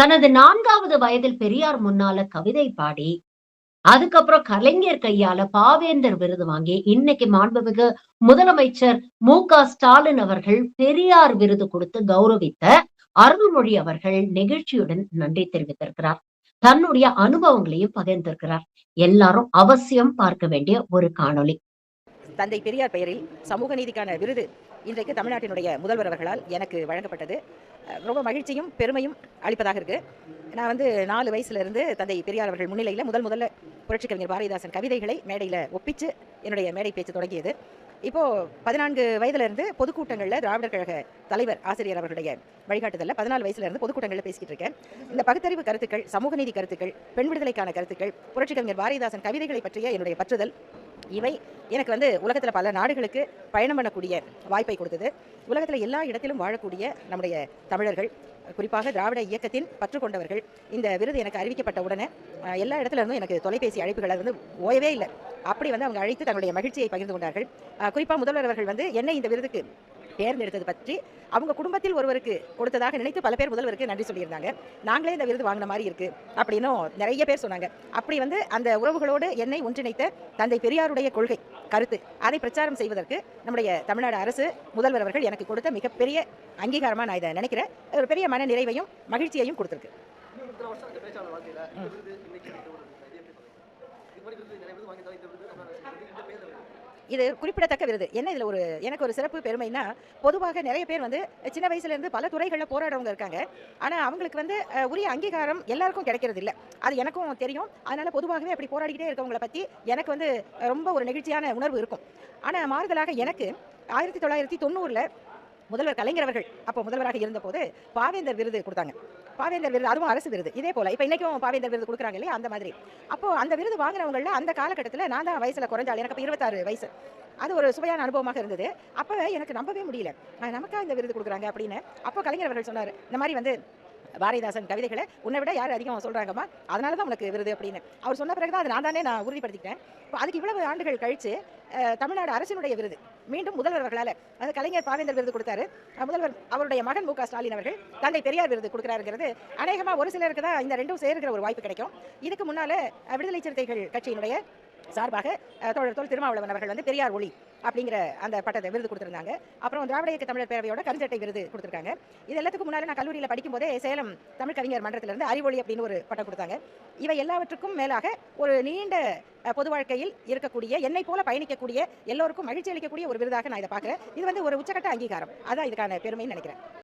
தனது 4வது வயதில் பெரியார் முன்னால கவிதை பாடி, அதுக்கப்புறம் கலைஞர் கையால பாவேந்தர் விருது வாங்கி, இன்னைக்கு மாண்புமிகு முதலமைச்சர் மு.க. ஸ்டாலின் அவர்கள் பெரியார் விருது குடுத்து கௌரவித்த அருள்மொழி அவர்கள் நெகிழ்ச்சியுடன் நன்றி தெரிவித்திருக்கிறார். தன்னுடைய அனுபவங்களையும் பகிர்ந்திருக்கிறார். எல்லாரும் அவசியம் பார்க்க வேண்டிய ஒரு காணொளி. தந்தை பெரியார் பெயரில் சமூக நீதிக்கான விருது இன்றைக்கு தமிழ்நாட்டினுடைய முதல்வர் அவர்களால் எனக்கு வழங்கப்பட்டது. ரொம்ப மகிழ்ச்சியும் பெருமையும் அளிப்பதாக இருக்கு. நான் 4 வயசுலேருந்து தந்தை பெரியார் அவர்கள் முன்னிலையில் முதல்ல புரட்சி கவிஞர் பாரதிதாசன் கவிதைகளை மேடையில் ஒப்பிச்சு என்னுடைய மேடை பேச்சு தொடங்கியது. இப்போது 14 வயதிலிருந்து பொதுக்கூட்டங்களில் திராவிடர் கழக தலைவர் ஆசிரியர் அவர்களுடைய வழிகாட்டுதலில் 14 வயசுலேருந்து பொதுக்கூட்டங்களில் பேசிக்கிட்டு இருக்கேன். இந்த பகுத்தறிவு கருத்துக்கள், சமூக நீதி கருத்துக்கள், பெண் விடுதலைக்கான கருத்துக்கள், புரட்சி கவிஞர் பாரதிதாசன் கவிதைகளை பற்றிய என்னுடைய பற்றுதல், இவை எனக்கு உலகத்தில் பல நாடுகளுக்கு பயணம் பண்ணக்கூடிய வாய்ப்பை கொடுத்தது. உலகத்தில் எல்லா இடத்திலும் வாழக்கூடிய நம்முடைய தமிழர்கள், குறிப்பாக திராவிட இயக்கத்தின் பற்று கொண்டவர்கள், இந்த விருது எனக்கு அறிவிக்கப்பட்ட உடனே எல்லா இடத்துல இருந்தும் எனக்கு தொலைபேசி அழைப்புகள் ஓயவே இல்லை. அப்படி அவங்க அழைத்து தங்களுடைய மகிழ்ச்சியை பகிர்ந்து கொண்டார்கள். குறிப்பாக முதல்வர் அவர்கள் என்னை இந்த விருதுக்கு தேர்ந்தெடுத்தது பற்றி அவங்க குடும்பத்தில் ஒருவருக்கு கொடுத்ததாக நினைத்து பல பேர் முதல்வருக்கு நன்றி சொல்லியிருந்தாங்க. நாங்களே இந்த விருது வாங்கின மாதிரி இருக்கு அப்படின்னும் நிறைய பேர் சொன்னாங்க. அப்படி அந்த உறவுகளோடு என்னை ஒன்றிணைத்த தந்தை பெரியாருடைய கொள்கை கருத்து அதை பிரச்சாரம் செய்வதற்கு நம்முடைய தமிழ்நாடு அரசு முதல்வர் அவர்கள் எனக்கு கொடுத்த மிகப்பெரிய அங்கீகாரமாக நான் இதை நினைக்கிறேன். ஒரு பெரிய மன நிறைவையும் மகிழ்ச்சியையும் கொடுத்துருக்கு. இது குறிப்பிடத்தக்க விருது. என்ன இதில் எனக்கு ஒரு சிறப்பு பெருமைன்னா, பொதுவாக நிறைய பேர் சின்ன வயசுலேருந்து பல துறைகளில் போராடுறவங்க இருக்காங்க. ஆனால் அவங்களுக்கு உரிய அங்கீகாரம் எல்லாருக்கும் கிடைக்கிறது இல்லை. அது எனக்கும் தெரியும். அதனால் பொதுவாகவே அப்படி போராடிக்கிட்டே இருக்கவங்களை பற்றி எனக்கு ரொம்ப ஒரு நெகிழ்ச்சியான உணர்வு இருக்கும். ஆனால் மாறுதலாக எனக்கு 1990 முதல்வர் கலைஞர் அவர்கள் அப்போ முதல்வராக இருந்தபோது பாவேந்தர் விருது கொடுத்தாங்க. பாவேந்தர் விருது, அதுவும் அரசு விருது. இதே போல் இப்போ இன்றைக்கும் பாவேந்தர் விருது கொடுக்குறாங்க இல்லையா, அந்த மாதிரி. அப்போது அந்த விருது வாங்கினவங்களில் அந்த காலகட்டத்தில் நான் தான் வயசில் குறைஞ்சாள். எனக்கு அப்போ 26 வயசு. அது ஒரு சுவையான அனுபவமாக இருந்தது. அப்போ எனக்கு நம்பவே முடியல, நமக்கா இந்த விருது கொடுக்குறாங்க அப்படின்னு. அப்போ கலைஞர் அவர்கள் சொன்னார், இந்த மாதிரி பாரதிதாசன் கவிதைகளை உன்னை விட யார் அதிகம் சொல்கிறாங்கம்மா, அதனால தான் உனக்கு விருது அப்படின்னு. அவர் சொன்ன பிறகு தான் அது நான் உறுதிப்படுத்திக்கிட்டேன். இப்போ அதுக்கு இவ்வளவு ஆண்டுகள் கழித்து தமிழ்நாடு அரசினுடைய விருது மீண்டும் முதல்வர் அவர்களால், கலைஞர் பாவேந்தர் விருது கொடுத்தாரு, முதல்வர் அவருடைய மகன் மு.க.ஸ்டாலின் அவர்கள் தந்தை பெரியார் விருது கொடுக்குறாருங்கிறது அநேகமாக ஒரு சிலருக்கு தான் இந்த ரெண்டும் சேர்க்கிற ஒரு வாய்ப்பு கிடைக்கும். இதுக்கு முன்னால் விடுதலை சிறுத்தைகள் கட்சியினுடைய சார்பாக தோழர் திருமாவளவன் அவர்கள் பெரியார் ஒளி அப்படிங்கிற அந்த பட்டத்தை விருது கொடுத்துருந்தாங்க. அப்புறம் திராவிட இயக்க தமிழர் பேரவையோட கருஞ்சட்டை விருது கொடுத்துருக்காங்க. இது எல்லாத்துக்கும் முன்னாடி நான் கல்லூரியில் படிக்கும்போதே சேலம் தமிழ் கவிஞர் மன்றத்திலிருந்து அறிவொளி அப்படின்னு ஒரு பட்டம் கொடுத்தாங்க. இவை எல்லாவற்றுக்கும் மேலாக ஒரு நீண்ட பொது வாழ்க்கையில் இருக்கக்கூடிய, என்னை போல பயணிக்கக்கூடிய எல்லோருக்கும் மகிழ்ச்சி அளிக்கக்கூடிய ஒரு விருதாக நான் இதை பார்க்குறேன். இது ஒரு உச்சக்கட்ட அங்கீகாரம். அதான் இதுக்கான பெருமைன்னு நினைக்கிறேன்.